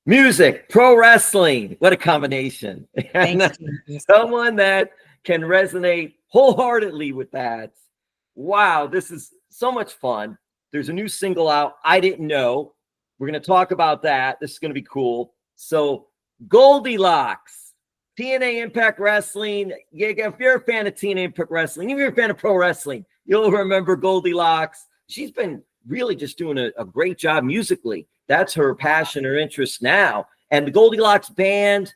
Music, pro wrestling. What a combination. Thanks. Someone that can resonate wholeheartedly with that. Wow, this is so much fun. There's a new single out. I didn't know. We're going to talk about that. This is going to be cool. So, Goldy Locks, TNA Impact Wrestling. If you're a fan of TNA Impact Wrestling, even if you're a fan of pro wrestling, you'll remember Goldy Locks. She's been really just doing a great job musically. That's her passion, her interest now. And the Goldy Locks band,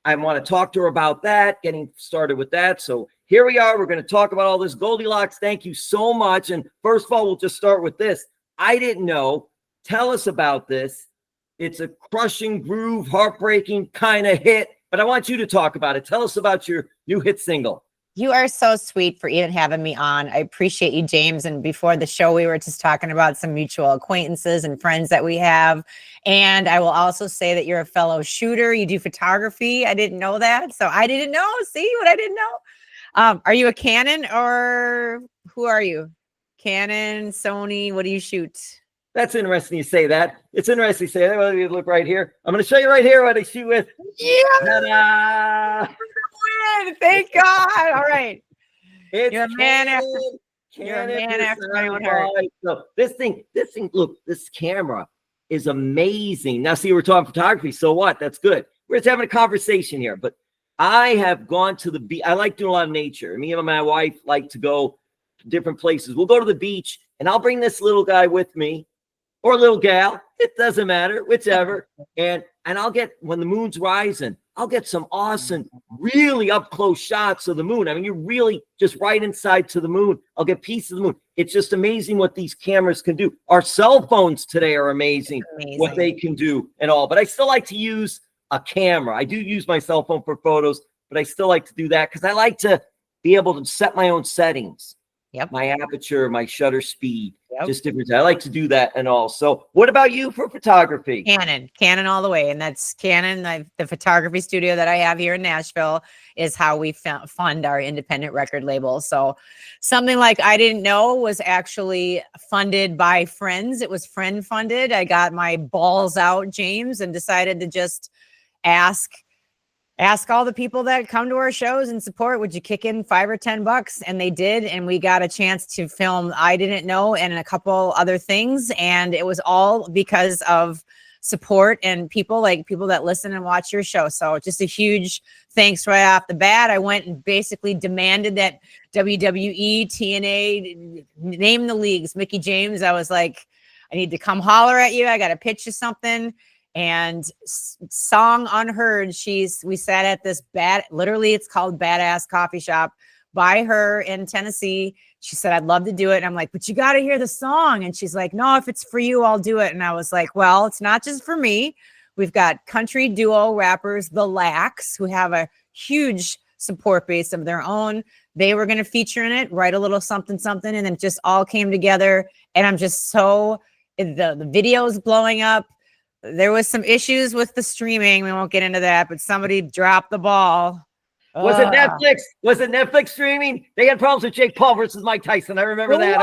I want to talk to her about that, getting started with that. So here we are. We're going to talk about all this. Goldy Locks, thank you so much. And first of all, we'll just start with this. I didn't know. Tell us about this. It's a crushing groove, heartbreaking kind of hit, but I want you to talk about it. Tell us about your new hit single. You are so sweet for even having me on. I appreciate you, James. And before the show, we were just talking about some mutual acquaintances and friends that we have. And I will also say that you're a fellow shooter. You do photography. I didn't know that. So I didn't know. See what I didn't know? Are you a Canon or who are you? Canon, Sony, what do you shoot? That's interesting you say that. It's interesting you say that. Well, you look right here. I'm going to show you right here what I shoot with. Yeah. Ta-da! Thank God. All right. You're a man after my own heart. So this thing, look, this camera is amazing. Now, see, we're talking photography. So what? That's good. We're just having a conversation here. But I have gone to the beach. I like doing a lot of nature. Me and my wife like to go to different places. We'll go to the beach, and I'll bring this little guy with me or little gal. It doesn't matter, whichever. And I'll get, when the moon's rising, I'll get some awesome, really up close shots of the moon. I mean, you're really just right inside to the moon. I'll get pieces of the moon. It's just amazing what these cameras can do. Our cell phones today are amazing. What they can do and all. But I still like to use a camera. I do use my cell phone for photos, but I still like to do that because I like to be able to set my own settings. Yep. My aperture, my shutter speed, just different. I like to do that and all. So what about you for photography? Canon all the way. And that's Canon. The photography studio that I have here in Nashville is how we fund our independent record label. So something like I didn't know was actually funded by friends. It was friend funded. I got my balls out, James, and decided to just ask all the people that come to our shows and support, would you kick in $5 or $10? And they did. And we got a chance to film I Didn't Know and a couple other things. And it was all because of support and people that listen and watch your show. So just a huge thanks right off the bat. I went and basically demanded that WWE, TNA, name the leagues, Mickie James. I was like, I need to come holler at you. I got to pitch you something. And song unheard, we sat at this literally it's called Badass Coffee Shop by her in Tennessee. She said, I'd love to do it. And I'm like, but you got to hear the song. And she's like, no, if it's for you, I'll do it. And I was like, well, it's not just for me. We've got country duo rappers, the Lacks, who have a huge support base of their own. They were going to feature in it, write a little something, and then it just all came together. And I'm just the video's blowing up. There was some issues with the streaming. We won't get into that, but somebody dropped the ball. Was it Netflix? Was it Netflix streaming? They had problems with Jake Paul versus Mike Tyson. I remember that.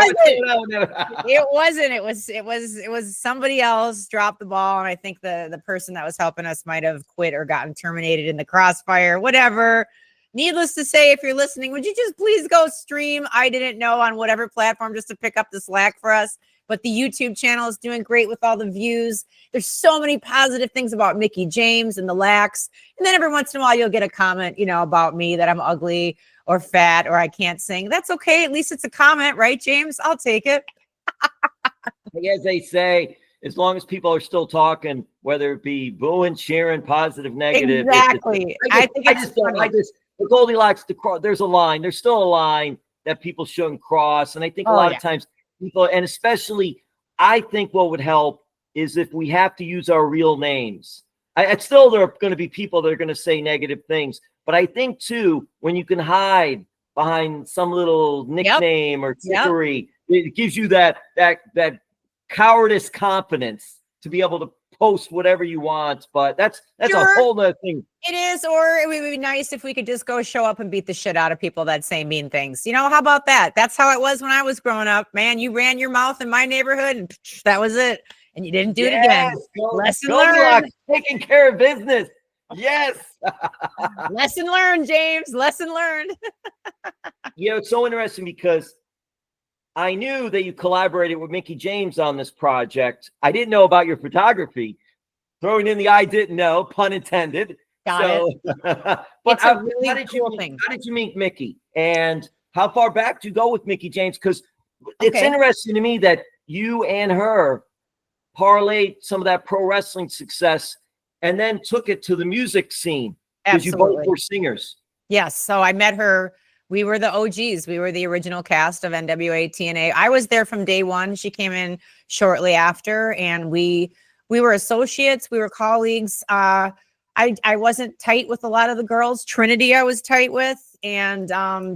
It wasn't. It was somebody else dropped the ball, and I think the person that was helping us might have quit or gotten terminated in the crossfire. Whatever. Needless to say, if you're listening, would you just please go stream I Didn't Know on whatever platform just to pick up the slack for us? But the YouTube channel is doing great with all the views. There's so many positive things about Mickie James and the Lacks. And then every once in a while, you'll get a comment, about me that I'm ugly or fat or I can't sing. That's okay. At least it's a comment, right, James? I'll take it. As they say, as long as people are still talking, whether it be booing, cheering, positive, negative. Exactly. The Goldy Locks, there's a line. There's still a line that people shouldn't cross. And I think a lot of times, people, and especially, I think what would help is if we have to use our real names. It's still, there are going to be people that are going to say negative things, but I think too, when you can hide behind some little nickname or trickery, it gives you that cowardice confidence to be able to post whatever you want. But that's a whole other thing. It is, or it would be nice if we could just go show up and beat the shit out of people that say mean things. How about that? That's how it was when I was growing up, man. You ran your mouth in my neighborhood and that was it. and you didn't do it Yes, again. Lesson Goldy learned. Locks, taking care of business. Yes. Lesson learned, James. Lesson learned. It's so interesting because I knew that you collaborated with Mickie James on this project. I didn't know about your photography. Throwing in the I didn't know, pun intended. Got it. But It's a really cool thing. How did you meet Mickie? And how far back do you go with Mickie James? Because it's interesting to me that you and her parlayed some of that pro wrestling success and then took it to the music scene because you both were singers. Yes. So I met her. We were the OGs. We were the original cast of NWA TNA. I was there from day one. She came in shortly after, and we were associates. We were colleagues. I wasn't tight with a lot of the girls. Trinity I was tight with, and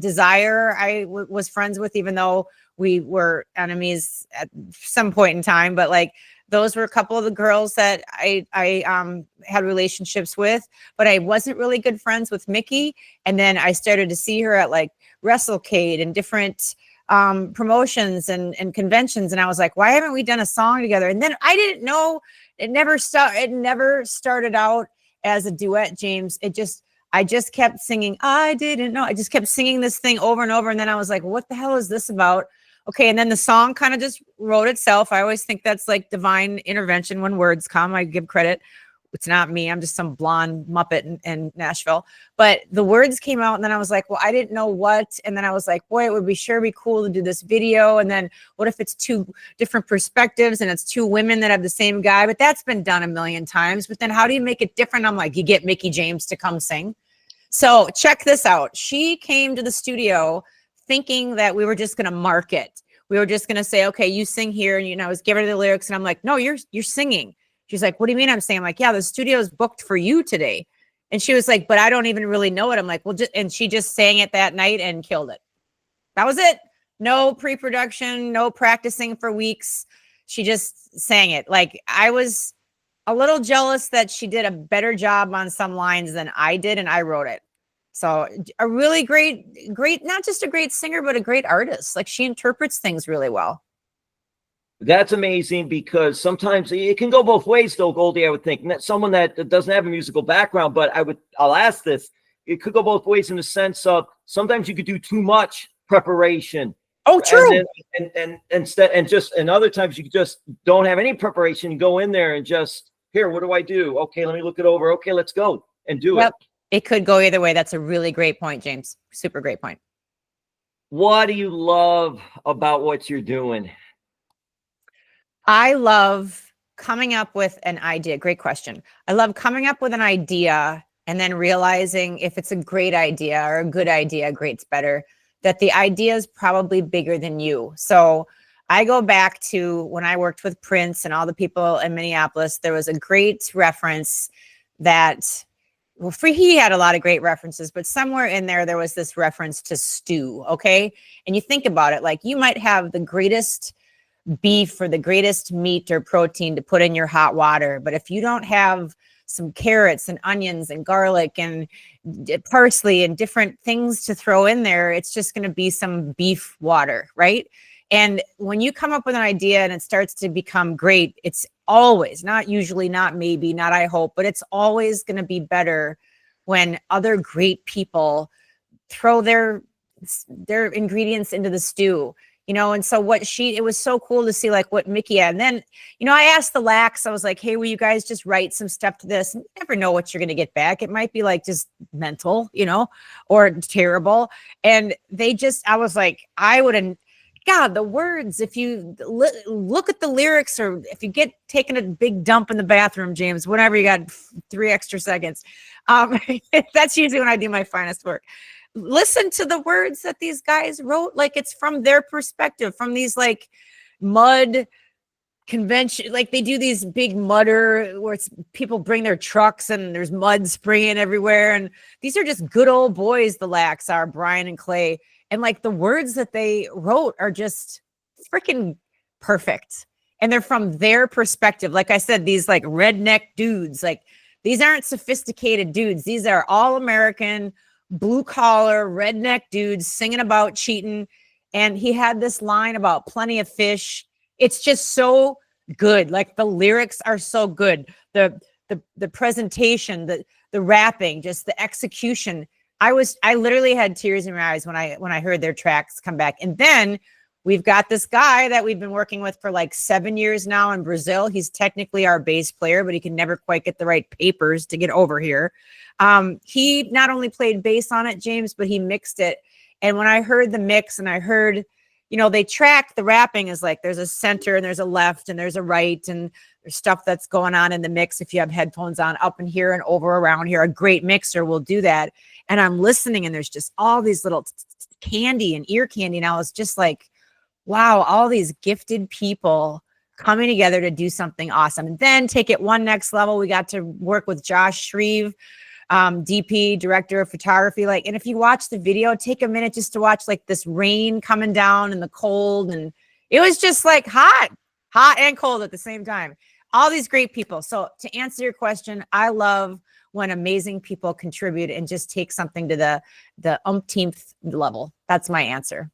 Desire I was friends with, even though we were enemies at some point in time. But like, those were a couple of the girls that I had relationships with, but I wasn't really good friends with Mickie. And then I started to see her at like WrestleCade and different promotions and conventions. And I was like, why haven't we done a song together? And then I didn't know, it never started out as a duet, James. I just kept singing. I didn't know. I just kept singing this thing over and over. And then I was like, what the hell is this about? Okay. And then the song kind of just wrote itself. I always think that's like divine intervention when words come. I give credit. It's not me. I'm just some blonde Muppet in Nashville. But the words came out, and then I was like, well, I didn't know what. And then I was like, boy, it would be cool to do this video. And then what if it's two different perspectives and it's two women that have the same guy? But that's been done a million times. But then how do you make it different? I'm like, you get Mickie James to come sing. So check this out. She came to the studio thinking that we were just going to market. We were just going to say, okay, you sing here. And, I was giving her the lyrics, and I'm like, no, you're singing. She's like, what do you mean I'm singing? I'm like, yeah, the studio's booked for you today. And she was like, but I don't even really know it. I'm like, well, and she just sang it that night and killed it. That was it. No pre-production, no practicing for weeks. She just sang it. Like, I was a little jealous that she did a better job on some lines than I did, and I wrote it. So a really great, not just a great singer, but a great artist. Like, she interprets things really well. That's amazing, because sometimes it can go both ways, though, Goldy, I would think. Someone that doesn't have a musical background, but I'll ask this. It could go both ways in the sense of sometimes you could do too much preparation. Oh, true. And other times you just don't have any preparation. You go in there and just, here, what do I do? Okay, let me look it over. Okay, let's go and do it. It could go either way. That's a really great point, James. Super great point. What do you love about what you're doing? I love coming up with an idea. Great question. I love coming up with an idea and then realizing if it's a great idea or a good idea, great's better, that the idea is probably bigger than you. So I go back to when I worked with Prince and all the people in Minneapolis. There was a great reference that, well, he had a lot of great references, but somewhere in there was this reference to stew. Okay. And you think about it, like, you might have the greatest beef or the greatest meat or protein to put in your hot water, but if you don't have some carrots and onions and garlic and parsley and different things to throw in there, it's just going to be some beef water, right? And when you come up with an idea and it starts to become great, it's always, not usually, not maybe, not I hope, but it's always going to be better when other great people throw their ingredients into the stew. And so it was so cool to see like what Mickie had. And then, I asked the Lacks, I was like, hey, will you guys just write some stuff to this? And you never know what you're going to get back. It might be like just mental, or terrible. And I was like, I wouldn't, God, the words, if you look at the lyrics, or if you get taking a big dump in the bathroom, James, whenever you got 3 extra seconds, that's usually when I do my finest work. Listen to the words that these guys wrote. Like, it's from their perspective, from these like mud convention, like they do these big mudder where people bring their trucks and there's mud spraying everywhere. And these are just good old boys. The Lacks are Brian and Clay. And like the words that they wrote are just freaking perfect. And they're from their perspective. Like I said, these like redneck dudes, like these aren't sophisticated dudes. These are all American, blue collar, redneck dudes singing about cheating. And he had this line about plenty of fish. It's just so good. Like the lyrics are so good. The presentation, the rapping, just the execution. I literally had tears in my eyes when I heard their tracks come back. And then we've got this guy that we've been working with for like 7 years now in Brazil. He's technically our bass player, but he can never quite get the right papers to get over here. He not only played bass on it, James, but he mixed it. And when I heard the mix and I heard, you know, they track the rapping is like there's a center and there's a left and there's a right and there's stuff that's going on in the mix. If you have headphones on up in here and over around here, a great mixer will do that. And I'm listening and there's just all these little candy and ear candy. And I was just like, wow, all these gifted people coming together to do something awesome. And then take it one next level. We got to work with Josh Shreve, DP, director of photography. Like, and if you watch the video, take a minute just to watch like this rain coming down in the cold. And it was just like hot and cold at the same time. All these great people. So to answer your question, I love when amazing people contribute and just take something to the umpteenth level. That's my answer.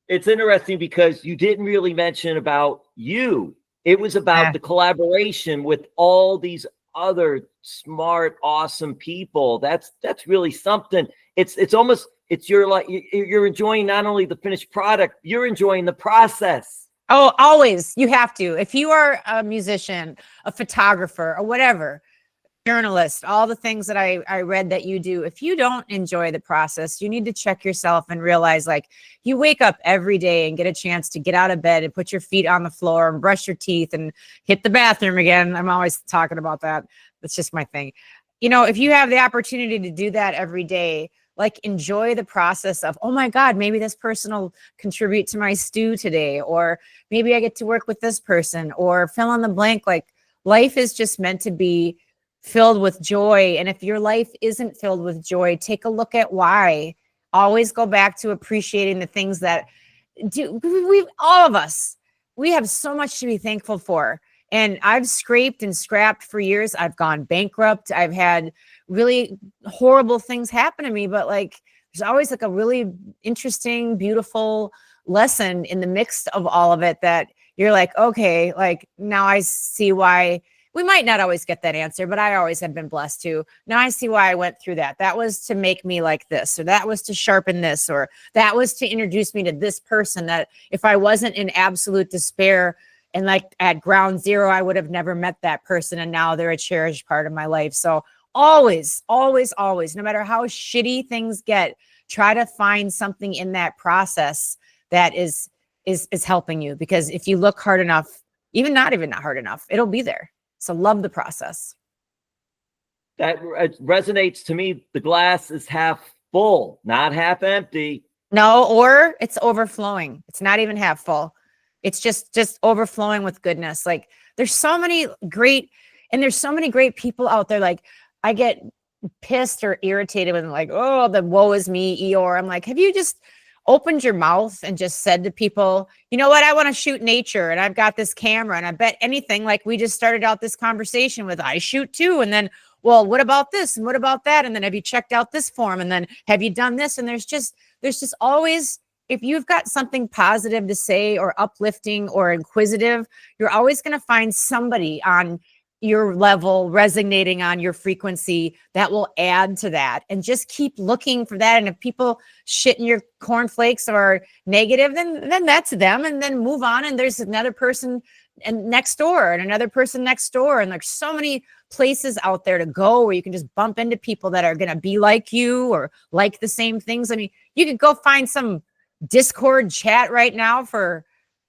It's interesting because you didn't really mention about you. It was about the collaboration with all these other smart, awesome people. That's really something. It's almost, you're enjoying not only the finished product, you're enjoying the process. Oh, always. You have to. If you are a musician, a photographer, or whatever, journalist, all the things that I read that you do, if you don't enjoy the process, you need to check yourself and realize like you wake up every day and get a chance to get out of bed and put your feet on the floor and brush your teeth and hit the bathroom again. I'm always talking about that. That's just my thing. You know, if you have the opportunity to do that every day, like enjoy the process of, oh my God, maybe this person will contribute to my stew today, or maybe I get to work with this person, or fill in the blank. Like life is just meant to be filled with joy. And if your life isn't filled with joy, take a look at why. Always go back to appreciating the things that all of us, we have so much to be thankful for. And I've scraped and scrapped for years. I've gone bankrupt. I've had really horrible things happen to me, but like there's always like a really interesting, beautiful lesson in the mix of all of it that you're like, okay, like now I see why. We might not always get that answer, but I always have been blessed to. Now I see why I went through that. That was to make me like this, or that was to sharpen this, or that was to introduce me to this person that if I wasn't in absolute despair and like at ground zero, I would have never met that person. And now they're a cherished part of my life. So always, always, always, no matter how shitty things get, try to find something in that process that is helping you. Because if you look hard enough, even not hard enough, it'll be there. So love the process. That resonates to me. The glass is half full, not half empty. No, or it's overflowing. It's not even half full. It's just overflowing with goodness. Like there's so many great people out there. Like I get pissed or irritated when like, oh, the woe is me, Eeyore. I'm like, have you just opened your mouth and just said to people, you know what, I want to shoot nature and I've got this camera and I bet anything, like we just started out this conversation with I shoot too. And then, well, what about this? And what about that? And then have you checked out this form? And then have you done this? And there's just always, if you've got something positive to say or uplifting or inquisitive, you're always going to find somebody on your level resonating on your frequency that will add to that, and just keep looking for that. And if people shit in your cornflakes or negative, then that's them, and then move on. And there's another person and next door and another person next door. And there's so many places out there to go where you can just bump into people that are going to be like you or like the same things. I mean, you could go find some Discord chat right now for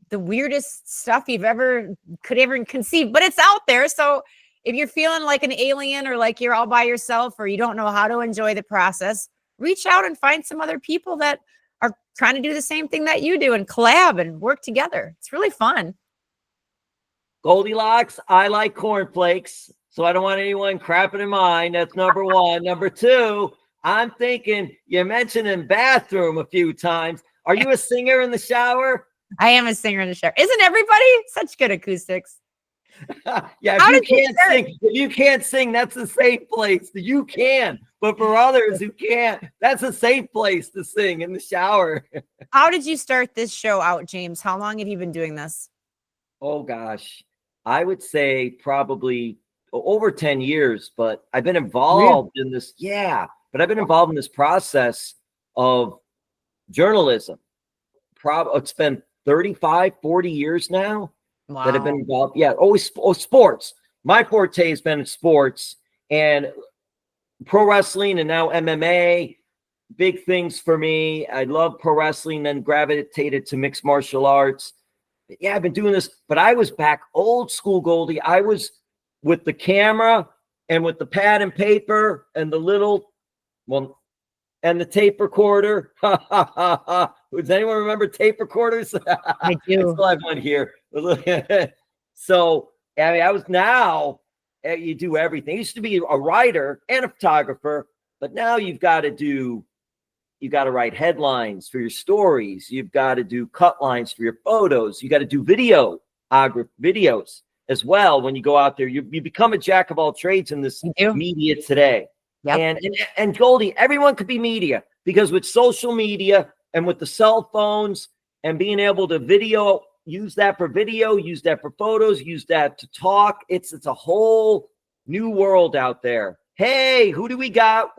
the weirdest stuff you've ever conceive, but it's out there. So if you're feeling like an alien or like you're all by yourself or you don't know how to enjoy the process, reach out and find some other people that are trying to do the same thing that you do and collab and work together. It's really fun. Goldy Locks, I like cornflakes, so I don't want anyone crapping in mine. That's number one. Number two, I'm thinking you mentioned in bathroom a few times. Are you a singer in the shower? I am a singer in the shower. Isn't everybody? Such good acoustics. Yeah, if you can't sing, that's a safe place. You can. But for others who can't, that's a safe place to sing in the shower. How did you start this show out, James? How long have you been doing this? Oh gosh, I would say probably over 10 years, but I've been Really? involved in this. Yeah, but I've been involved in this process of journalism. It's been 35, 40 years now that have been Wow. involved. Yeah, always sports. My forte has been in sports and pro wrestling and now MMA. Big things for me. I love pro wrestling, then gravitated to mixed martial arts. Yeah, I've been doing this, but I was back old school, Goldie. I was with the camera and with the pad and paper and the little, well, and the tape recorder. Does anyone remember tape recorders? I I do. still have one here. So, I mean, I was now, you do everything. I used to be a writer and a photographer, but now you got to write headlines for your stories. You've got to do cut lines for your photos. You got to do videos as well. When you go out there, you become a jack of all trades in this media today. Yep. And Goldie, everyone could be media, because with social media and with the cell phones and being able to use that for video, use that for photos, use that to talk. It's a whole new world out there. Hey, who do we got?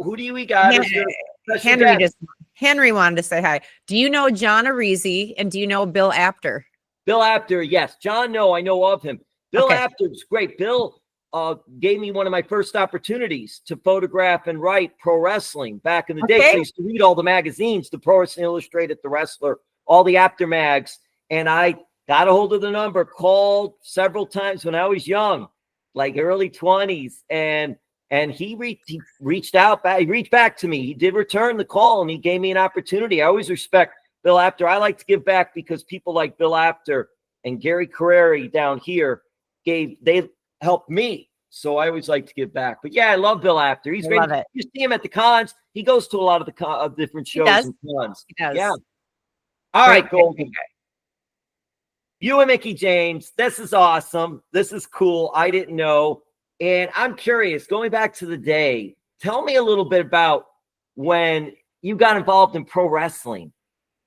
Henry wanted to say hi. Do you know John Arisi and do you know Bill Apter? Bill Apter, yes. John, no, I know of him. Bill Apter's great. Bill gave me one of my first opportunities to photograph and write pro wrestling back in the day. So I used to read all the magazines, the Pro Wrestling Illustrated, the Wrestler, all the Apter mags. And I got a hold of the number, called several times when I was young, like early 20s. And he reached back to me. He did return the call and he gave me an opportunity. I always respect Bill Apter. I like to give back because people like Bill Apter and Gary Carreri down here they helped me. So I always like to give back. But yeah, I love Bill Apter. He's great. You see him at the cons. He goes to a lot of the different shows and cons. He does. Yeah. All right, Goldie. You and Mickie James. This is awesome. This is cool. I didn't know. And I'm curious, going back to the day, tell me a little bit about when you got involved in pro wrestling,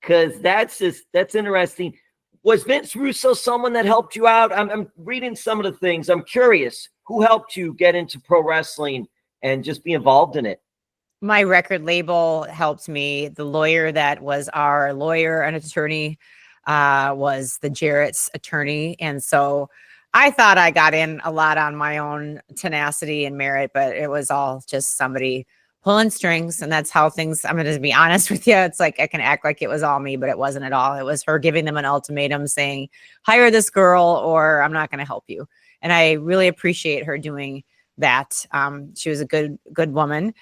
because that's interesting. Was Vince Russo someone that helped you out? I'm reading some of the things. I'm curious, who helped you get into pro wrestling and just be involved in it? My record label helped me. The lawyer that was our lawyer and attorney was the Jarrett's attorney. And so I thought I got in a lot on my own tenacity and merit, but it was all just somebody pulling strings. And that's how things, I'm going to be honest with you. It's like, I can act like it was all me, but it wasn't at all. It was her giving them an ultimatum saying, hire this girl or I'm not going to help you. And I really appreciate her doing that. She was a good woman.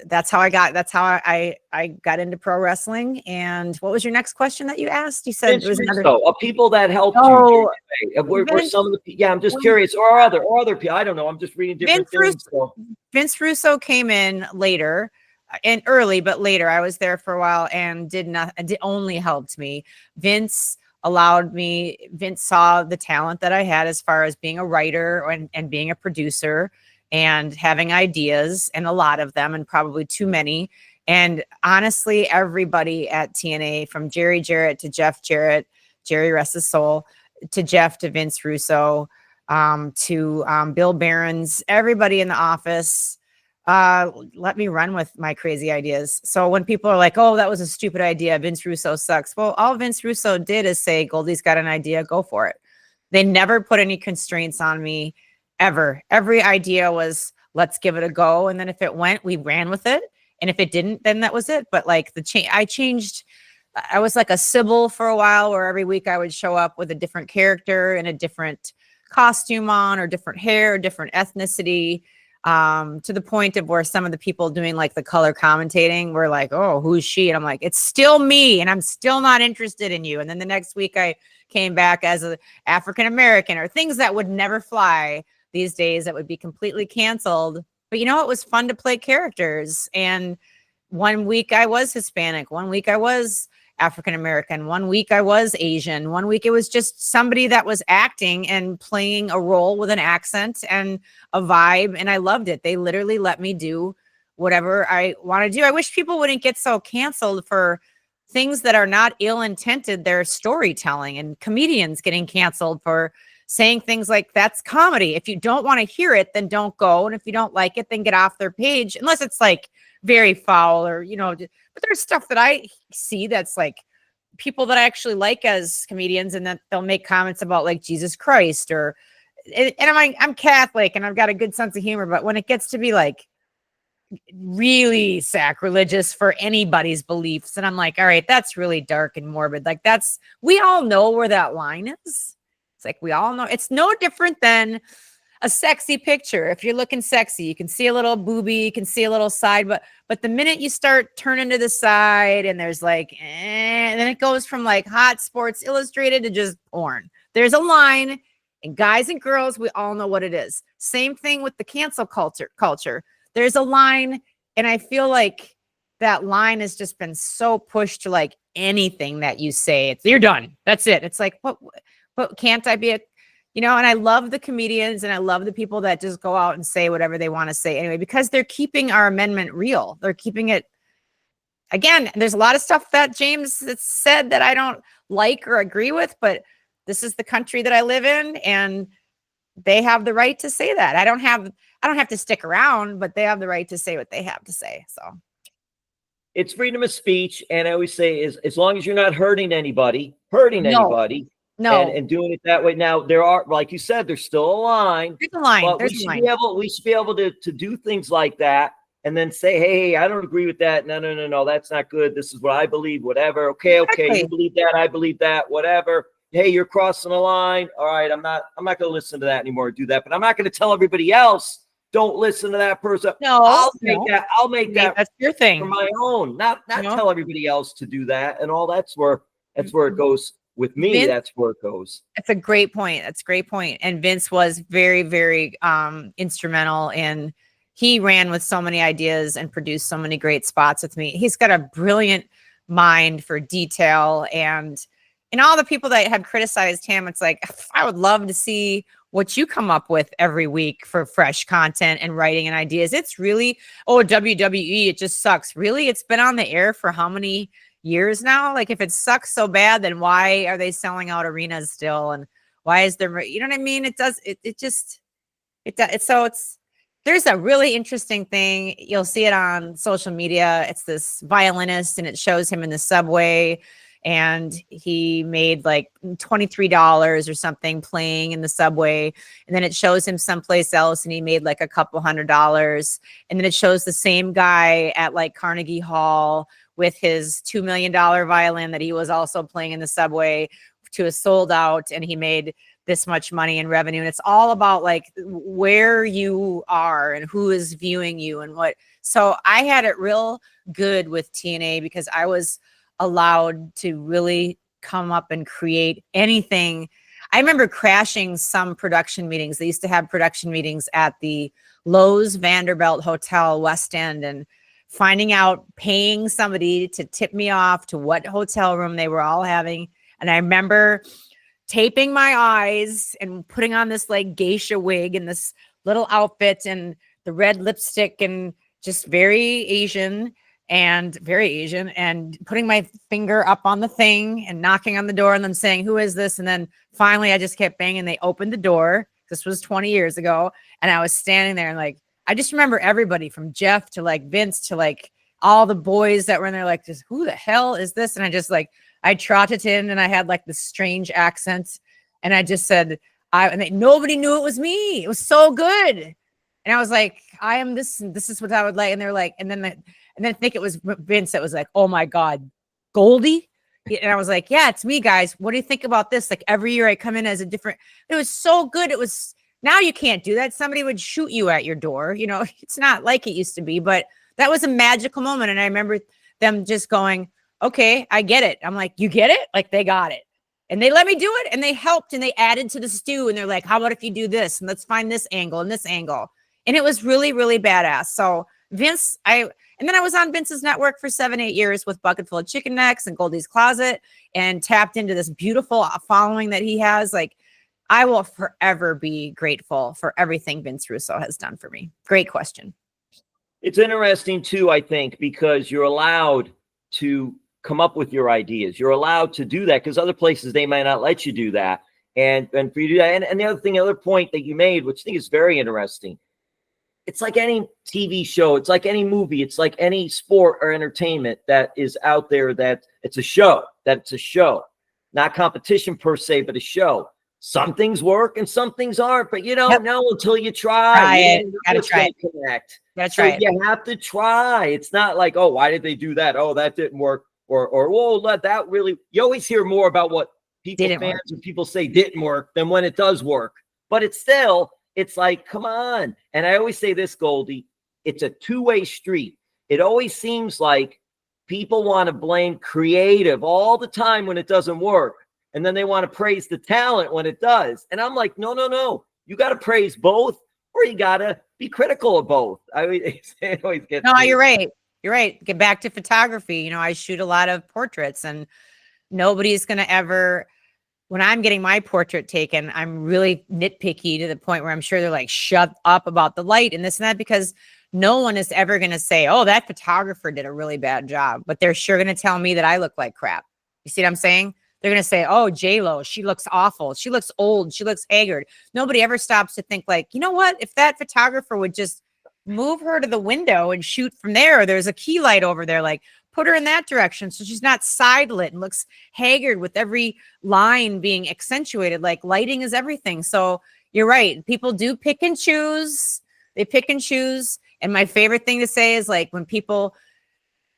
That's how I got into pro wrestling. And what was your next question that you asked? You said Vince it was Russo, people that helped you. Were some of the, I'm just curious, or other people. I don't know. I'm just reading different things. Vince Russo came in later and early, but later I was there for a while and only helped me. Vince saw the talent that I had as far as being a writer and being a producer and having ideas, and a lot of them, and probably too many. And honestly, everybody at TNA, from Jerry Jarrett to Jeff Jarrett, Jerry rest his soul, to Jeff, to Vince Russo, to Bill Barron's, everybody in the office, let me run with my crazy ideas. So when people are like, oh, that was a stupid idea, Vince Russo sucks. Well, all Vince Russo did is say, Goldie's got an idea, go for it. They never put any constraints on me. Ever. Every idea was, let's give it a go. And then if it went, we ran with it. And if it didn't, then that was it. But like I changed. I was like a Sybil for a while, where every week I would show up with a different character and a different costume on, or different hair, different ethnicity, to the point of where some of the people doing like the color commentating were like, oh, who's she? And I'm like, it's still me. And I'm still not interested in you. And then the next week I came back as an African-American, or things that would never fly these days, that would be completely canceled. But you know, it was fun to play characters. And one week I was Hispanic, one week I was African-American, one week I was Asian, one week it was just somebody that was acting and playing a role with an accent and a vibe. And I loved it. They literally let me do whatever I want to do. I wish people wouldn't get so canceled for things that are not ill-intended. They're storytelling, and comedians getting canceled for saying things like, that's comedy. If you don't want to hear it, then don't go. And if you don't like it, then get off their page, unless it's like very foul or, but there's stuff that I see that's like people that I actually like as comedians, and that they'll make comments about like Jesus Christ and I'm Catholic and I've got a good sense of humor. But when it gets to be like really sacrilegious for anybody's beliefs, and I'm like, all right, that's really dark and morbid. Like we all know where that line is. It's like, we all know it's no different than a sexy picture. If you're looking sexy, you can see a little boobie, you can see a little side, but the minute you start turning to the side and there's like, and then it goes from like hot Sports Illustrated to just porn. There's a line, and guys and girls, we all know what it is. Same thing with the cancel culture. There's a line, and I feel like that line has just been so pushed to like anything that you say, you're done. That's it. It's like, what can't I be and I love the comedians, and I love the people that just go out and say whatever they want to say anyway, because they're keeping our amendment real. They're keeping it. Again, there's a lot of stuff that James has said that I don't like or agree with, but this is the country that I live in, and they have the right to say that. I don't have to stick around, but they have the right to say what they have to say. So it's freedom of speech. And I always say, as long as you're not hurting anybody, no. And doing it that way. Now, there are, like you said, there's still a line. There's a line. But There's we should be able to do things like that, and then say, hey, I don't agree with that. No, that's not good. This is what I believe, whatever. Okay, you believe that, I believe that, whatever. Hey, you're crossing the line. All right, I'm not going to listen to that anymore, do that. But I'm not going to tell everybody else, don't listen to that person. No, I'll make that. That's your thing. For my own. Not tell everybody else to do that and all. That's where it goes. With me, Vince, that's where it goes. That's a great point. And Vince was very, very instrumental in. He ran with so many ideas and produced so many great spots with me. He's got a brilliant mind for detail, and all the people that have criticized him, it's like, I would love to see what you come up with every week for fresh content and writing and ideas. It's really, WWE, it just sucks. Really, it's been on the air for how many years now? Like, if it sucks so bad, then why are they selling out arenas still? And why is there, you know what I mean? There's a really interesting thing. You'll see it on social media. It's this violinist, and it shows him in the subway, and he made like $23 or something playing in the subway. And then it shows him someplace else, and he made like a couple $100. And then it shows the same guy at like Carnegie Hall with his $2 million violin that he was also playing in the subway to a sold out, and he made this much money in revenue. And it's all about like where you are and who is viewing you and what. So I had it real good with TNA because I was allowed to really come up and create anything. I remember crashing some production meetings. They used to have production meetings at the Lowe's Vanderbilt Hotel, West End, and finding out, paying somebody to tip me off to what hotel room they were all having. And I remember taping my eyes and putting on this like geisha wig and this little outfit and the red lipstick and just very Asian and putting my finger up on the thing and knocking on the door and them saying, who is this? And then finally I just kept banging. They opened the door. This was 20 years ago. And I was standing there and like, I just remember everybody from Jeff to like Vince to like all the boys that were in there, like, just who the hell is this? And I just like, I trotted in and I had like this strange accent. And I just said, nobody knew it was me. It was so good. And I was like, I am this, and this is what I would like. And they're like, and then I think it was Vince that was like, oh my God, Goldy. And I was like, yeah, it's me, guys. What do you think about this? Like every year I come in as a different, it was so good. It was, now you can't do that. Somebody would shoot you at your door. You know, it's not like it used to be, but that was a magical moment. And I remember them just going, okay, I get it. I'm like, you get it? Like they got it. And they let me do it. And they helped and they added to the stew. And they're like, how about if you do this? And let's find this angle and this angle. And it was really, really badass. So Vince, and then I was on Vince's network for 7-8 years with Bucket Full of Chicken Necks and Goldie's Closet, and tapped into this beautiful following that he has. Like, I will forever be grateful for everything Vince Russo has done for me. Great question. It's interesting too, I think, because you're allowed to come up with your ideas. You're allowed to do that because other places they might not let you do that. And for you to do that. And the other point that you made, which I think is very interesting, it's like any TV show, it's like any movie, it's like any sport or entertainment that is out there, that it's a show, not competition per se, but a show. Some things work and some things aren't, but you don't know until you try. You gotta try it. Connect. That's so right. You have to try. It's not like, oh, why did they do that? Oh, that didn't work. Or whoa, let that really. You always hear more about what fans and people say didn't work than when it does work. But it's like, come on. And I always say this, Goldy, it's a two-way street. It always seems like people want to blame creative all the time when it doesn't work. And then they want to praise the talent when it does. And I'm like, no. You got to praise both, or you got to be critical of both. I always get. No, you're right. You're right. Get back to photography. I shoot a lot of portraits, and nobody's going to ever, when I'm getting my portrait taken, I'm really nitpicky to the point where I'm sure they're like, shut up about the light and this and that, because no one is ever going to say, oh, that photographer did a really bad job, but they're sure going to tell me that I look like crap. You see what I'm saying? They're going to say, oh, J-Lo, she looks awful. She looks old. She looks haggard. Nobody ever stops to think like, you know what? If that photographer would just move her to the window and shoot from there, or there's a key light over there, like put her in that direction so she's not side lit and looks haggard with every line being accentuated. Like lighting is everything. So you're right. People do pick and choose. They pick and choose. And my favorite thing to say is like when people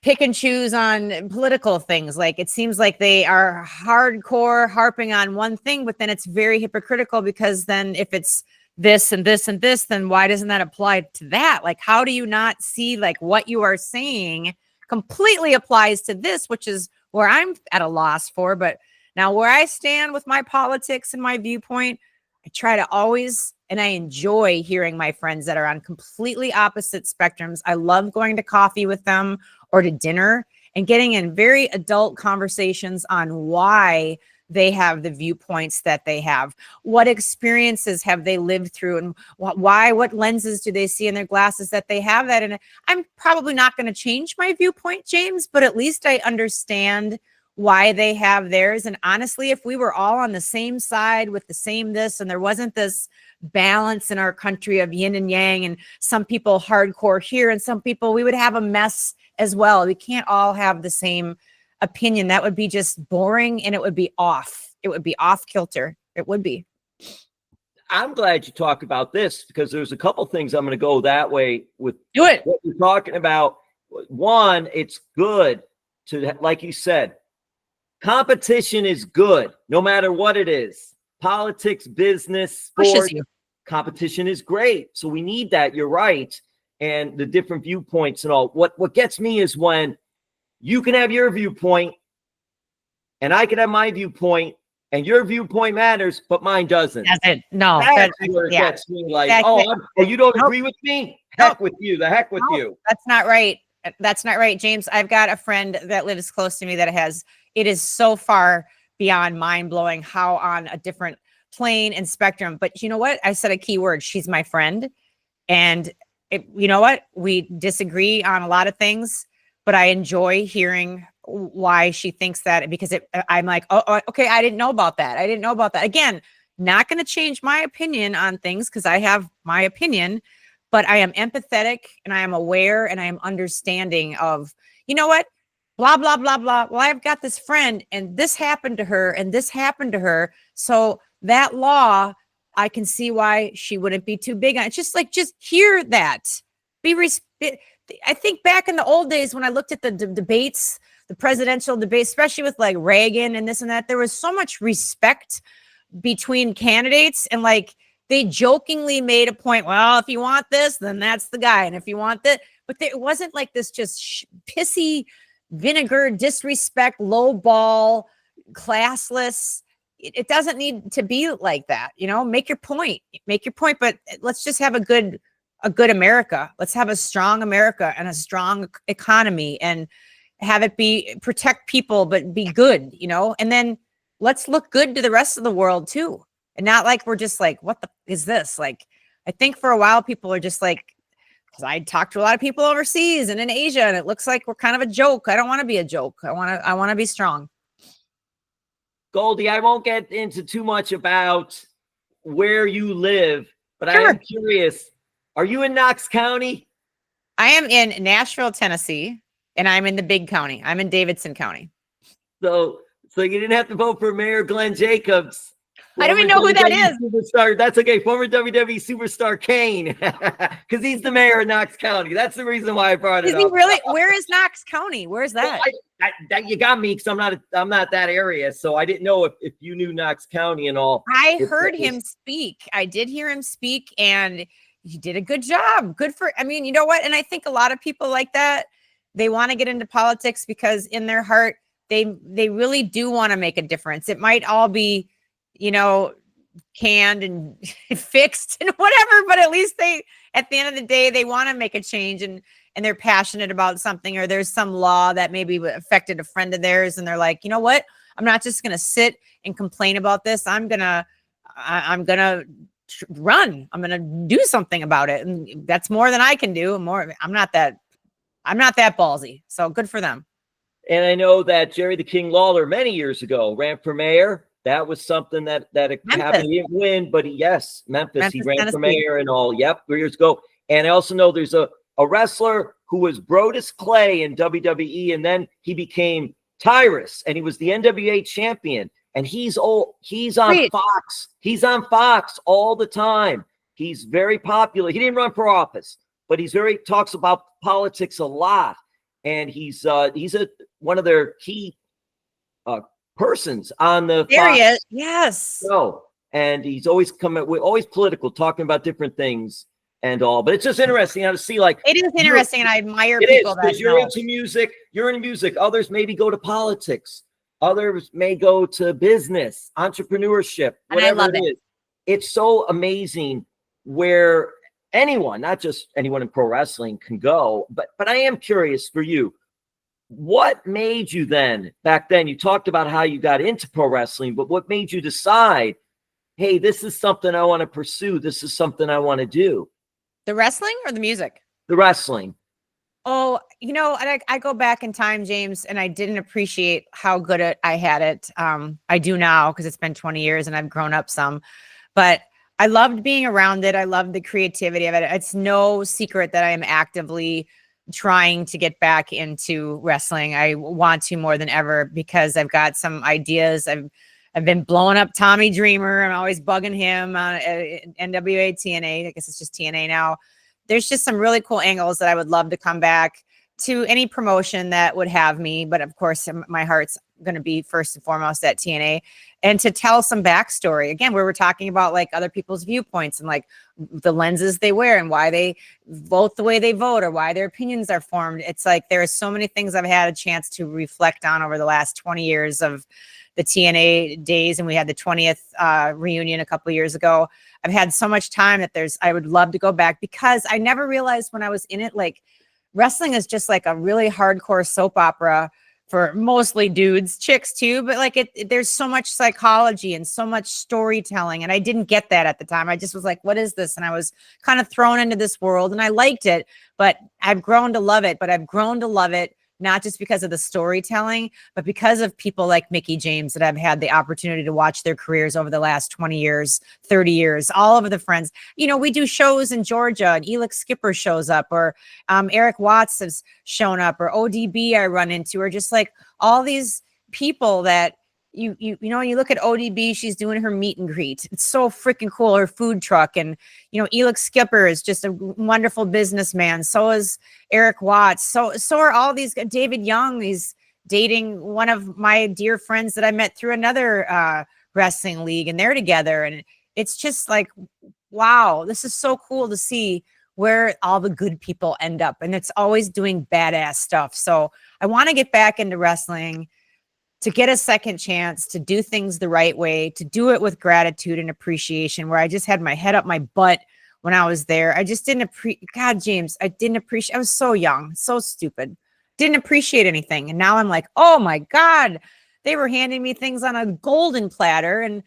pick and choose on political things, like it seems like they are hardcore harping on one thing, but then it's very hypocritical, because then if it's this and this and this, then why doesn't that apply to that? Like, how do you not see like what you are saying completely applies to this, which is where I'm at a loss for. But now where I stand with my politics and my viewpoint, I try to always, and I enjoy hearing my friends that are on completely opposite spectrums. I love going to coffee with them or to dinner and getting in very adult conversations on why they have the viewpoints that they have. What experiences have they lived through, and what lenses do they see in their glasses that they have that? And I'm probably not going to change my viewpoint, James, but at least I understand why they have theirs. And honestly, if we were all on the same side with the same this, and there wasn't this balance in our country of yin and yang, and some people hardcore here and some people, we would have a mess as well. We can't all have the same opinion. That would be just boring, and it would be off. It would be off kilter. It would be. I'm glad you talk about this, because there's a couple things I'm going to go that way with. Do it. What you're talking about. One, it's good to, like you said, competition is good, no matter what it is. Politics, business, sports, competition is great. So we need that. You're right. And the different viewpoints and all. What gets me is when you can have your viewpoint and I can have my viewpoint, and your viewpoint matters, but mine doesn't. No, that's where it gets me like, you don't agree with me? Heck with you. The heck with you. That's not right. That's not right, James. I've got a friend that lives close to me that it is so far beyond mind blowing how on a different plane and spectrum. But you know what? I said a key word. She's my friend. And you know what? We disagree on a lot of things, but I enjoy hearing why she thinks that, because I'm like, oh, okay, I didn't know about that. I didn't know about that. Again, not going to change my opinion on things because I have my opinion, but I am empathetic and I am aware and I am understanding of, you know what, blah, blah, blah, blah. Well, I've got this friend and this happened to her and this happened to her. So that law, I can see why she wouldn't be too big on it. Just hear that. I think back in the old days when I looked at the debates, the presidential debates, especially with like Reagan and this and that, there was so much respect between candidates, and like they jokingly made a point. Well, if you want this, then that's the guy. And if you want that, but it wasn't like this just pissy vinegar, disrespect, low ball, classless. It doesn't need to be like that. Make your point, but let's just have a good America. Let's have a strong America and a strong economy, and have it protect people, but be good, and then let's look good to the rest of the world too. And not like we're just like, what the is this? Like, I think for a while people are just like because I talk to a lot of people overseas and in Asia, and it looks like we're kind of a joke. I don't want to be a joke. I want to be strong. Goldy, I won't get into too much about where you live, but I am curious. Are you in Knox County? I am in Nashville, Tennessee, and I'm in the big county. I'm in Davidson County. So you didn't have to vote for Mayor Glenn Jacobs. I don't even know who that is. Superstar. That's okay. Former WWE superstar Kane, because he's the mayor of Knox County. That's the reason why I brought it up. Is he really? Where is Knox County? Where's that? Well, you got me, because I'm not that area, so I didn't know if you knew Knox County and all. I heard him speak. I did hear him speak, and he did a good job. Good for. I mean, you know what? And I think a lot of people like that. They want to get into politics because in their heart, they really do want to make a difference. It might all be, canned and fixed and whatever, but at least at the end of the day, they want to make a change, and they're passionate about something, or there's some law that maybe affected a friend of theirs. And they're like, you know what? I'm not just going to sit and complain about this. I'm going to run. I'm going to do something about it. And that's more than I can do. I'm not that ballsy. So good for them. And I know that Jerry the King Lawler many years ago ran for mayor. That was something that happened. He didn't win, but Memphis. He ran for mayor and all. Yep, 3 years ago. And I also know there's a wrestler who was Brodus Clay in WWE, and then he became Tyrus, and he was the NWA champion. And he's on Fox. He's on Fox all the time. He's very popular. He didn't run for office, but talks about politics a lot. And he's one of their key persons on the Fox yes show. And he's always always political, talking about different things and all. But it's just interesting how to see, like, it is interesting, and I admire people that you're into music. You're into music. Others maybe go to politics. Others may go to business, entrepreneurship, whatever it is. It's so amazing where anyone, not just anyone in pro wrestling, can go. But I am curious for you. What made you back then, you talked about how you got into pro wrestling, but what made you decide, hey, this is something I want to pursue. This is something I want to do? The wrestling or the music? The wrestling. Oh, I go back in time, James, and I didn't appreciate how good I had it. I do now, because it's been 20 years and I've grown up some, but I loved being around it. I loved the creativity of it. It's no secret that I am actively trying to get back into wrestling. I want to more than ever, because I've got some ideas. I've been blowing up Tommy Dreamer. I'm always bugging him on NWA, TNA. I guess it's just TNA now. There's just some really cool angles that I would love to come back to any promotion that would have me. But of course, my heart's going to be first and foremost at TNA, and to tell some backstory. Again, where we're talking about like other people's viewpoints and like the lenses they wear and why they vote the way they vote or why their opinions are formed. It's like there are so many things I've had a chance to reflect on over the last 20 years of the TNA days. And we had the 20th reunion a couple of years ago. I've had so much time that I would love to go back, because I never realized when I was in it, like wrestling is just like a really hardcore soap opera for mostly dudes, chicks too, but like there's so much psychology and so much storytelling. And I didn't get that at the time. I just was like, what is this? And I was kind of thrown into this world, and I liked it, but I've grown to love it. But I've grown to love it not just because of the storytelling, but because of people like Mickie James that I've had the opportunity to watch their careers over the last 20 years, 30 years, all of the friends. We do shows in Georgia, and Elix Skipper shows up, or Eric Watts has shown up, or ODB I run into, or just like all these people that you look at ODB, she's doing her meet and greet. It's so freaking cool. Her food truck. And, Elix Skipper is just a wonderful businessman. So is Eric Watts. So are all these. David Young, he's dating one of my dear friends that I met through another wrestling league, and they're together. And it's just like, wow, this is so cool to see where all the good people end up. And it's always doing badass stuff. So I want to get back into wrestling, to get a second chance, to do things the right way, to do it with gratitude and appreciation, where I just had my head up my butt when I was there. I just didn't God, James, I didn't appreciate. I was so young, so stupid, didn't appreciate anything. And now I'm like, oh my God, they were handing me things on a golden platter, and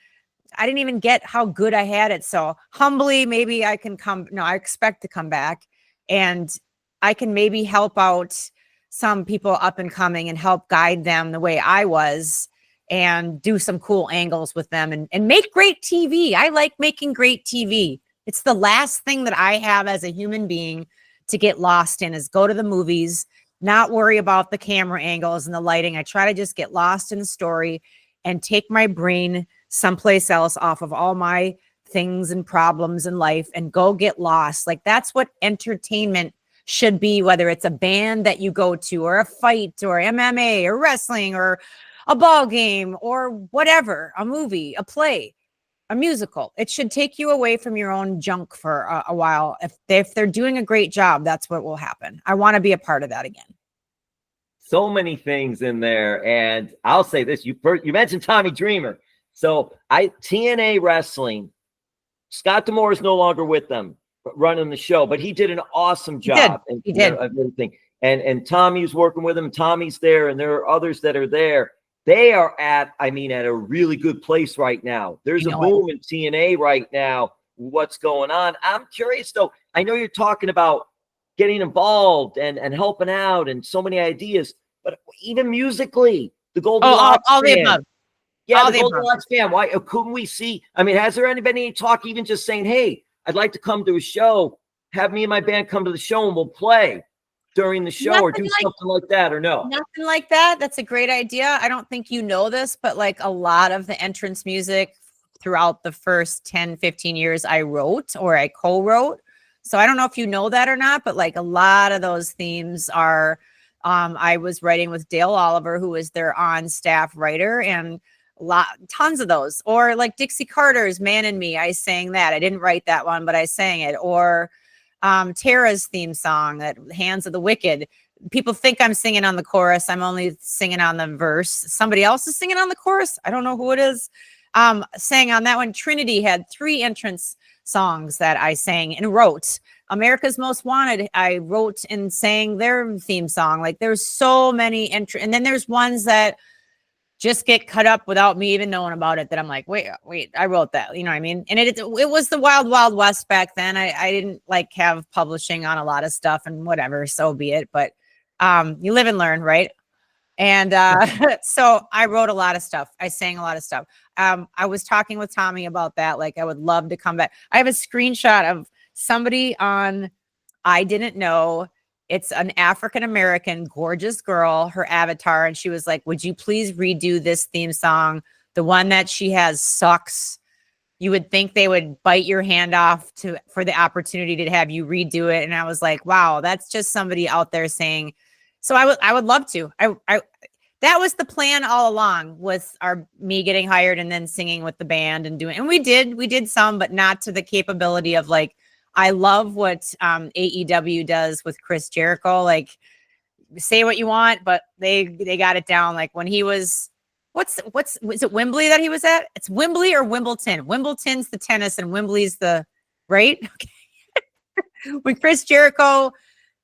I didn't even get how good I had it. So humbly, maybe I can I expect to come back and I can maybe help out some people up and coming and help guide them the way I was and do some cool angles with them and make great TV. I like making great TV. It's the last thing that I have as a human being to get lost in is go to the movies, not worry about the camera angles and the lighting. I try to just get lost in the story and take my brain someplace else off of all my things and problems in life and go get lost. Like that's what entertainment should be, whether it's a band that you go to or a fight or MMA or wrestling or a ball game or whatever, a movie, a play, a musical. It should take you away from your own junk for a while. If they're doing a great job, that's what will happen. I want to be a part of that again. So many things in there. And I'll say this, you mentioned Tommy Dreamer. So TNA Wrestling, Scott D'Amore is no longer with them running the show, but he did an awesome job. He did. Of everything. And Tommy's working with him. Tommy's there, and there are others that are there. They are at a really good place right now. There's a boom in TNA right now. What's going on? I'm curious though. I know you're talking about getting involved and helping out and so many ideas, but even musically, the Goldy Locks all the above. Yeah, the Goldy Locks fan. Why couldn't we see? I mean, has there any talk, even just saying, hey, I'd like to come to a show, have me and my band come to the show and we'll play during the show or do something like that, or no? Nothing like that. That's a great idea. I don't think you know this, but like a lot of the entrance music throughout the first 10, 15 years I wrote or I co-wrote. So I don't know if you know that or not, but like a lot of those themes are, I was writing with Dale Oliver, who was their on-staff writer, and tons of those. Or like Dixie Carter's Man in Me, I sang that. I didn't write that one, but I sang it. Or Tara's theme song, that Hands of the Wicked. People think I'm singing on the chorus. I'm only singing on the verse. Somebody else is singing on the chorus. I don't know who it is. Sang on that one. Trinity had 3 entrance songs that I sang and wrote. America's Most Wanted, I wrote and sang their theme song. Like there's so many and then there's ones that just get cut up without me even knowing about it, that I'm like, wait, I wrote that. You know what I mean? And it was the wild, wild west back then. I didn't like have publishing on a lot of stuff and whatever, so be it. But you live and learn, right? And so I wrote a lot of stuff. I sang a lot of stuff. I was talking with Tommy about that. Like I would love to come back. I have a screenshot of somebody on I Didn't Know. It's an African-American gorgeous girl, her avatar. And she was like, would you please redo this theme song? The one that she has sucks. You would think they would bite your hand off for the opportunity to have you redo it. And I was like, wow, that's just somebody out there saying, so I would love to. That was the plan all along, with me getting hired and then singing with the band and doing, and we did some, but not to the capability of like, I love what AEW does with Chris Jericho. Like, say what you want, but they got it down. Like when he was, was it Wembley that he was at? It's Wembley or Wimbledon. Wimbledon's the tennis and Wembley's the, right? Okay. When Chris Jericho,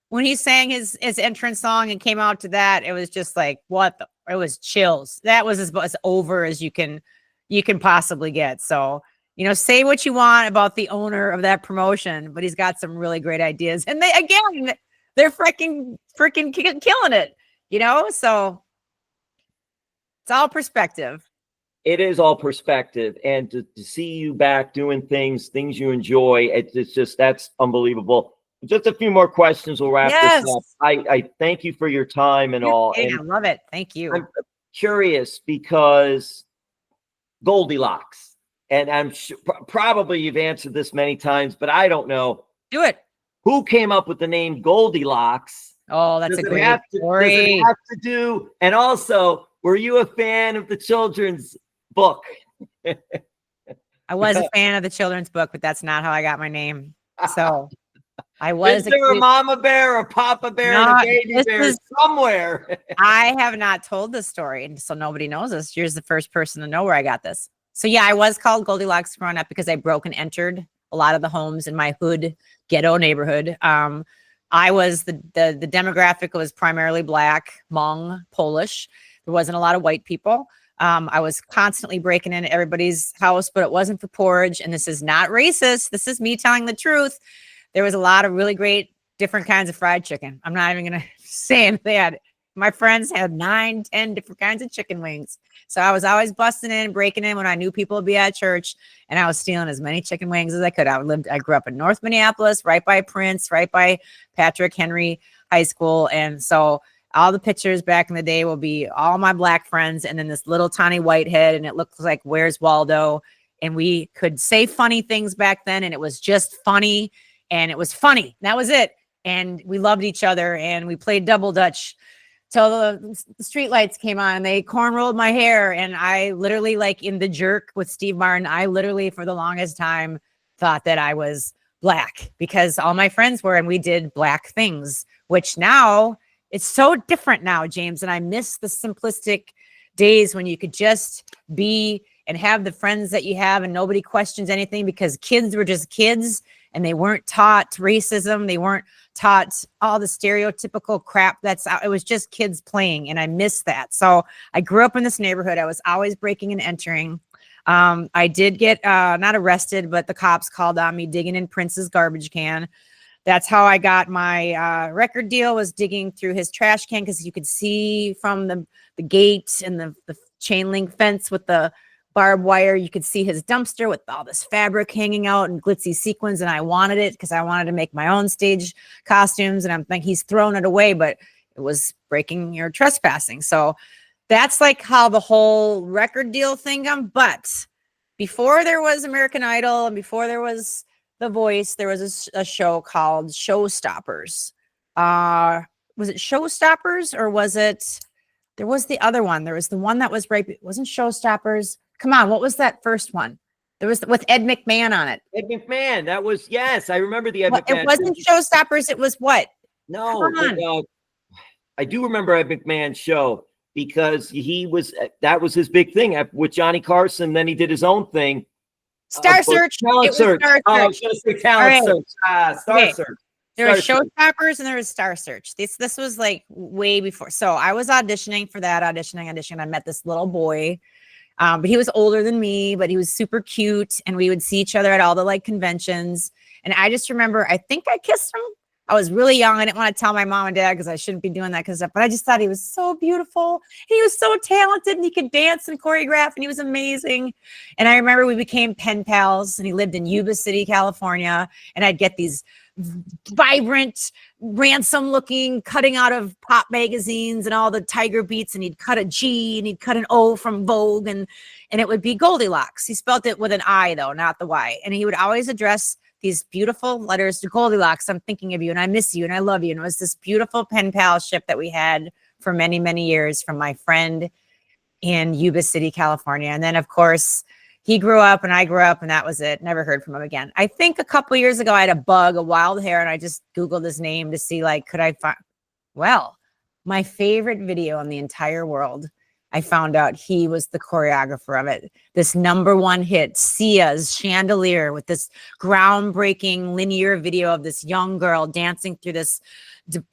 when he sang his entrance song and came out to that, it was just like, it was chills. That was as over as you can possibly get. So, you know, say what you want about the owner of that promotion, but he's got some really great ideas. And they're freaking killing it, you know? So it's all perspective. It is all perspective. And to see you back doing things you enjoy, it's just, that's unbelievable. Just a few more questions. We'll wrap this up. I thank you for your time and all. And I love it. Thank you. I'm curious because Goldy Locks. And I'm sure probably you've answered this many times, but I don't know. Do it. Who came up with the name Goldy Locks? Oh, that's a great story. Does it have to do? And also, were you a fan of the children's book? I was a fan of the children's book, but that's not how I got my name. So I was. Is there a mama bear or papa bear and a baby bear somewhere? I have not told this story, and so nobody knows this. You're the first person to know where I got this. So yeah, I was called Goldy Locks growing up because I broke and entered a lot of the homes in my hood ghetto neighborhood. I was the demographic was primarily Black, Hmong, Polish. There wasn't a lot of white people. I was constantly breaking into everybody's house, but it wasn't for porridge. And this is not racist. This is me telling the truth. There was a lot of really great different kinds of fried chicken. I'm not even gonna say anything. My friends had 9, 10 different kinds of chicken wings. So I was always busting in, breaking in when I knew people would be at church, and I was stealing as many chicken wings as I could. I grew up in North Minneapolis, right by Prince, right by Patrick Henry High School. And so all the pictures back in the day will be all my black friends and then this little tiny white head, and it looks like Where's Waldo? And we could say funny things back then, and it was just funny, and it was funny. That was it. And we loved each other, and we played double dutch till the street lights came on, and they cornrowed my hair. And I literally, like in The Jerk with Steve Martin, I literally for the longest time thought that I was black because all my friends were, and we did black things, which now it's so different now, James. And I miss the simplistic days when you could just be and have the friends that you have and nobody questions anything, because kids were just kids and they weren't taught racism. They weren't taught all the stereotypical crap that's out. It was just kids playing, and I miss that. So I grew up in this neighborhood. I was always breaking and entering. I did get not arrested, but the cops called on me digging in Prince's garbage can. That's how I got my record deal, was digging through his trash can, because you could see from the gate and the chain link fence with the barbed wire, you could see his dumpster with all this fabric hanging out and glitzy sequins. And I wanted it because I wanted to make my own stage costumes. And I'm thinking he's thrown it away, but it was breaking or trespassing. So that's like how the whole record deal thing got. But before there was American Idol and before there was The Voice, there was a show called Showstoppers. Was it Showstoppers, or was it, there was the other one. There was the one that was right. It wasn't Showstoppers. Come on. What was that first one? There was with Ed McMahon on it. Ed McMahon. That was, yes, I remember the Ed Well, McMahon. it wasn't Showstoppers. It was what? No, but, I do remember Ed McMahon's show because that was his big thing with Johnny Carson. Then he did his own thing. Star Search. Talent Search. Star Oh, I Search. was going to say Talent Search. Star Okay. Search. There was Showstoppers and there was Star Search. This was like way before. So I was auditioning for that, auditioning. I met this little boy, but he was older than me, but he was super cute. And we would see each other at all the like conventions. And I just remember, I think I kissed him. I was really young. I didn't want to tell my mom and dad because I shouldn't be doing that kind of stuff. But I just thought he was so beautiful. He was so talented, and he could dance and choreograph, and he was amazing. And I remember we became pen pals, and he lived in Yuba City, California. And I'd get these vibrant, ransom looking, cutting out of pop magazines and all the Tiger Beats, and he'd cut a G and he'd cut an O from Vogue, and it would be Goldy Locks. He spelled it with an I though, not the Y. And he would always address these beautiful letters to Goldy Locks. I'm thinking of you, and I miss you, and I love you. And it was this beautiful pen palship that we had for many, many years from my friend in Yuba City, California. And then of course he grew up and I grew up, and that was it. Never heard from him again. I think a couple years ago, I had a wild hair, and I just Googled his name to see, like, could I find, well, my favorite video in the entire world, I found out he was the choreographer of it. This #1 hit, Sia's Chandelier, with this groundbreaking linear video of this young girl dancing through this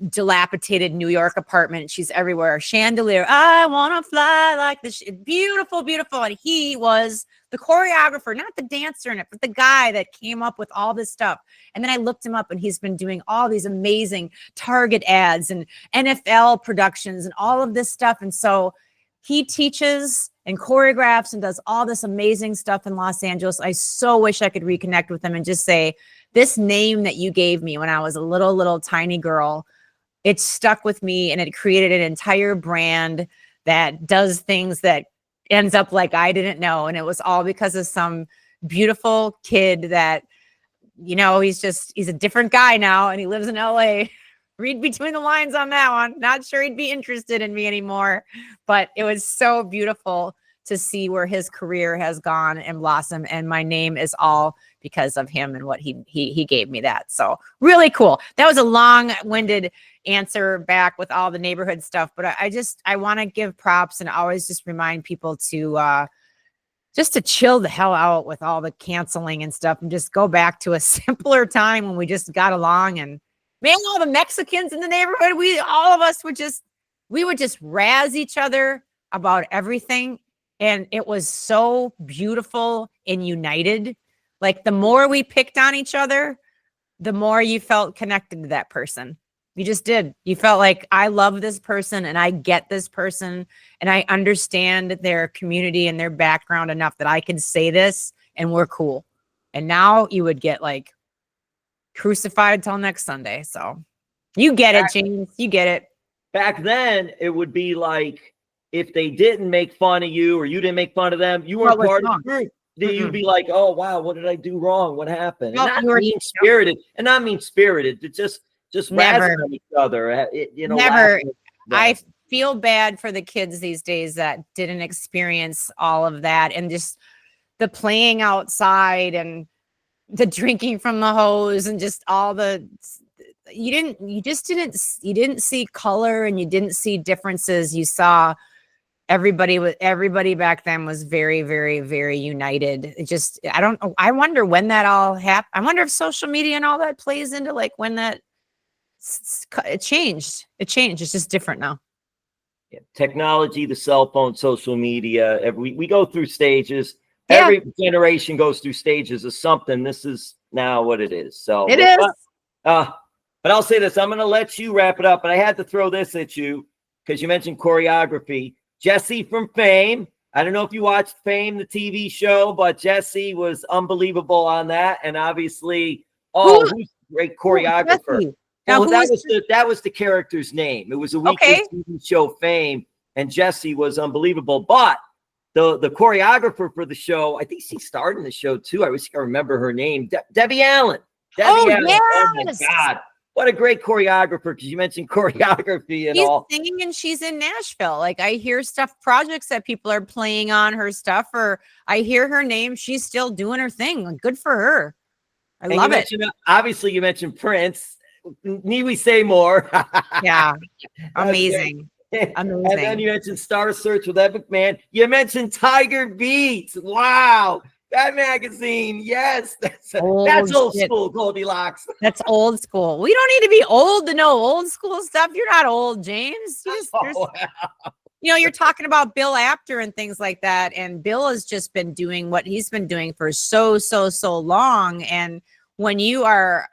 dilapidated New York apartment. She's everywhere. Chandelier, I want to fly like this. Beautiful, beautiful. And he was the choreographer, not the dancer in it, but the guy that came up with all this stuff. And then I looked him up, and he's been doing all these amazing Target ads and NFL productions and all of this stuff. And so he teaches and choreographs and does all this amazing stuff in Los Angeles. I so wish I could reconnect with him and just say, this name that you gave me when I was a little tiny girl, it stuck with me, and it created an entire brand that does things that ends up like I didn't know. And it was all because of some beautiful kid that, you know, he's a different guy now, and he lives in LA. Read between the lines on that one. Not sure he'd be interested in me anymore, but it was so beautiful to see where his career has gone and blossomed. And my name is all because of him and what he gave me that. So really cool. That was a long-winded answer back with all the neighborhood stuff, but I want to give props and always just remind people to just to chill the hell out with all the canceling and stuff, and just go back to a simpler time when we just got along. And man, all the Mexicans in the neighborhood, all of us would just razz each other about everything. And it was so beautiful and united. Like, the more we picked on each other, the more you felt connected to that person. You just did. You felt like, I love this person and I get this person and I understand their community and their background enough that I can say this and we're cool. And now you would get like crucified till next Sunday. So you get it, James. You get it. Back then, it would be like, if they didn't make fun of you or you didn't make fun of them, you weren't part of the group. You'd be like, oh, wow, what did I do wrong? What happened? No, and not mean-spirited. And not mean-spirited. It's just never razzing on each other. Never. I feel bad for the kids these days that didn't experience all of that, and just the playing outside and the drinking from the hose and just all the, you didn't see color and you didn't see differences. You saw everybody back then was very, very, very united. It just, I don't know. I wonder when that all happened. I wonder if social media and all that plays into like when that it changed. It's just different now. Yeah. Technology, the cell phone, social media, we go through stages. Yeah. Every generation goes through stages of something. This is now what it is. So it is. But I'll say this. I'm going to let you wrap it up. But I had to throw this at you because you mentioned choreography. Jesse from Fame. I don't know if you watched Fame, the TV show, but Jesse was unbelievable on that. And obviously, who's a great choreographer? Now, that was the character's name. It was a weekly TV show, Fame, and Jesse was unbelievable. But the choreographer for the show, I think she starred in the show too. I wish I could remember her name. Debbie Allen. Allen. Yes. Oh my God. What a great choreographer, because you mentioned choreography and all. She's singing and she's in Nashville. Like, I hear projects that people are playing on her stuff, or I hear her name. She's still doing her thing. Like, good for her. I love it. Obviously, you mentioned Prince. Need we say more? Yeah. Amazing. Amazing. And then you mentioned Star Search with Epic Man. You mentioned Tiger Beats. Wow. That magazine, yes, that's old school, Goldy Locks. That's old school. We don't need to be old to know old school stuff. You're not old, James. You're talking about Bill Apter and things like that. And Bill has just been doing what he's been doing for so long. And when you are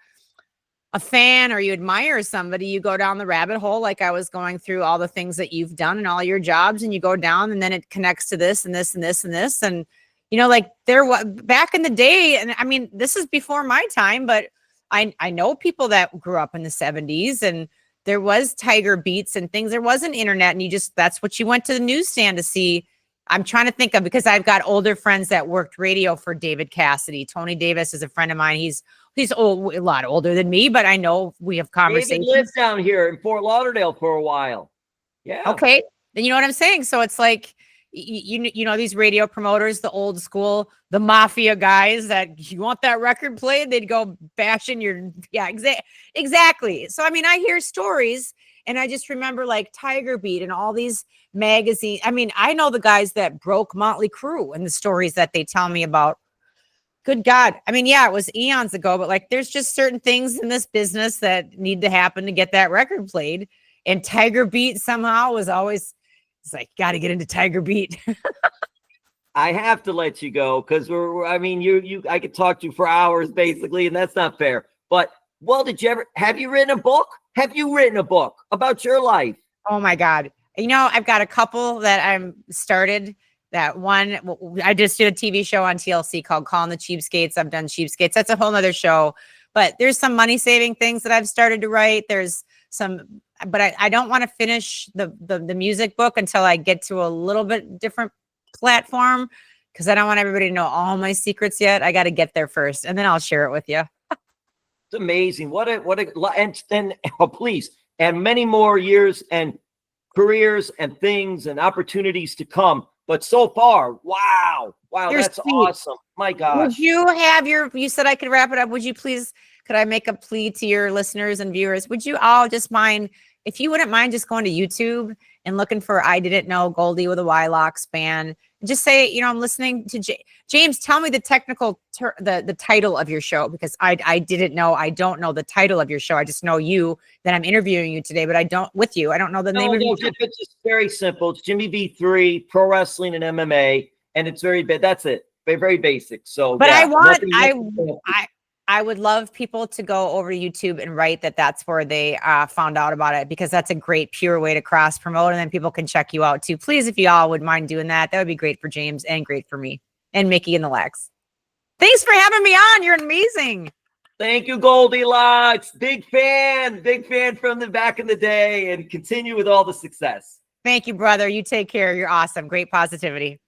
a fan or you admire somebody, you go down the rabbit hole. Like I was going through all the things that you've done and all your jobs, and you go down, and then it connects to this and this and this and this. And like back in the day, and I mean, this is before my time, but I know people that grew up in the 70s, and there was Tiger Beats and things. There wasn't internet, and that's what you went to the newsstand to see. I'm trying to think of, because I've got older friends that worked radio for David Cassidy. Tony Davis is a friend of mine. He's old, a lot older than me, but I know we have conversations. David lives down here in Fort Lauderdale for a while. Yeah. Okay. Then you know what I'm saying? So it's like, these radio promoters, the old school, the mafia guys that you want that record played, they'd go bashing your, exactly. So, I mean, I hear stories, and I just remember like Tiger Beat and all these magazines. I mean, I know the guys that broke Motley Crue and the stories that they tell me about. Good God. I mean, yeah, it was eons ago, but like, there's just certain things in this business that need to happen to get that record played. And Tiger Beat somehow was always, it's like, got to get into Tiger Beat. I have to let you go because I could talk to you for hours basically, and that's not fair. But have you written a book? Have you written a book about your life? Oh my God. I've got a couple that I'm started. That one, I just did a TV show on TLC called Calling the Cheapskates. I've done Cheapskates. That's a whole nother show, but there's some money saving things that I've started to write. There's some, but I don't want to finish the music book until I get to a little bit different platform, because I don't want everybody to know all my secrets yet. I got to get there first, and then I'll share it with you. It's amazing. Please, and many more years and careers and things and opportunities to come. But so far, wow, that's awesome. My gosh. Would you said I could wrap it up. Would you please, could I make a plea to your listeners and viewers? Would you all just mind, if you wouldn't mind just going to YouTube and looking for I Didn't Know Goldy with a Y Locks band, and just say, I'm listening to James, tell me the technical, the title of your show, because I don't know the title of your show. I just know that I'm interviewing you today, but I don't know the name of your show. It's just very simple. It's Jimmy V3, Pro Wrestling and MMA, and it's very bad. That's it. Very, very basic. So, but yeah, I would love people to go over to YouTube and write that that's where they found out about it, because that's a great pure way to cross promote, and then people can check you out too. Please, if you all would mind doing that, that would be great for James and great for me and Mickie and the Locks. Thanks for having me on. You're amazing. Thank you, Goldy Locks. Big fan from the back in the day, and continue with all the success. Thank you, brother. You take care. You're awesome. Great positivity.